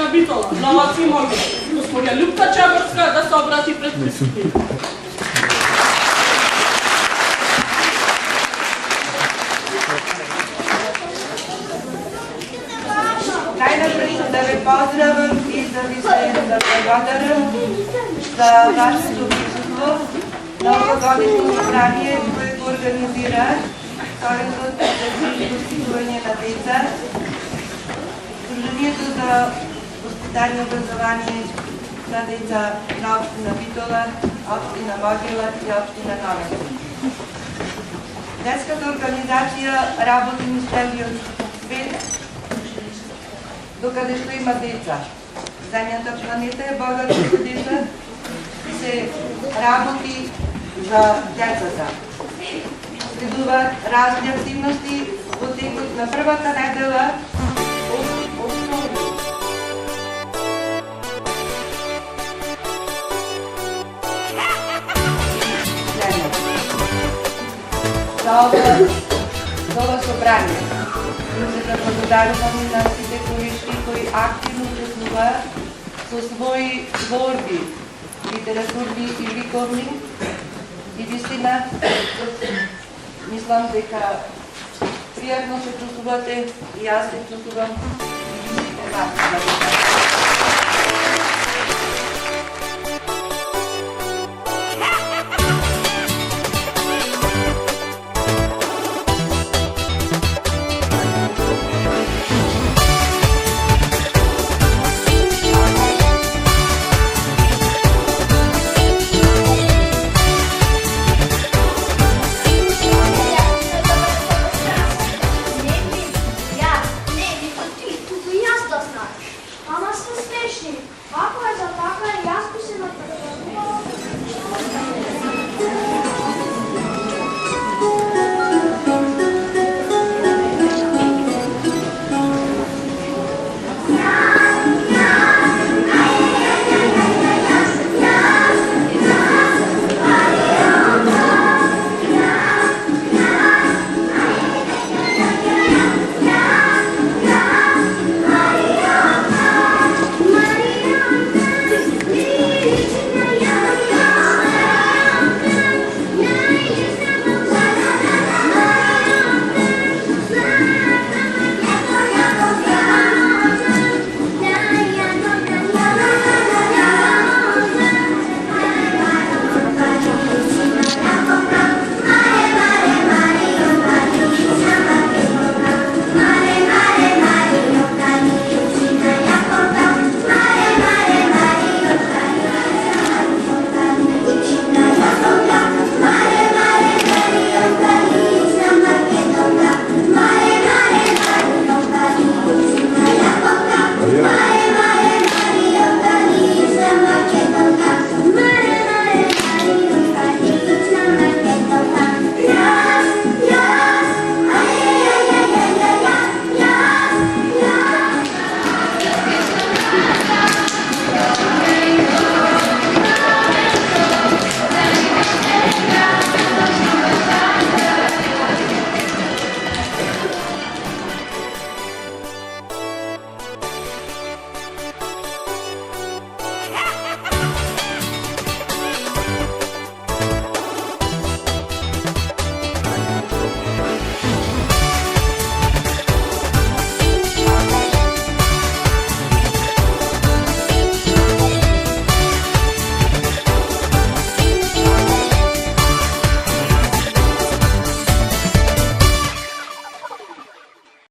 Martina Bitola, novaci mogu. Gospodja Ljubka Čaborska da se obrati pred prisutnim. Najprej da ve pozdravim i da vi se благодарим za vaše prisustvo na ovогодишно събрание, което организира Съюзът за конституиране на деца, Сдружението за възпитание и образование на деца на община Битола, община Могила и община Нови. Детската организация работи низ целиот свет, докъде ще има деца. Земята планета е богата за деца и се работи за децата. Следуват разни активности от текот на първата недела от за ова собрание. Се да благодарим на сите кои активно учествуваат со своји творби, литературни и ликовни. И вистина, мислам дека пријатно се чувствувате и јас се чувствувам. Ама са смешни.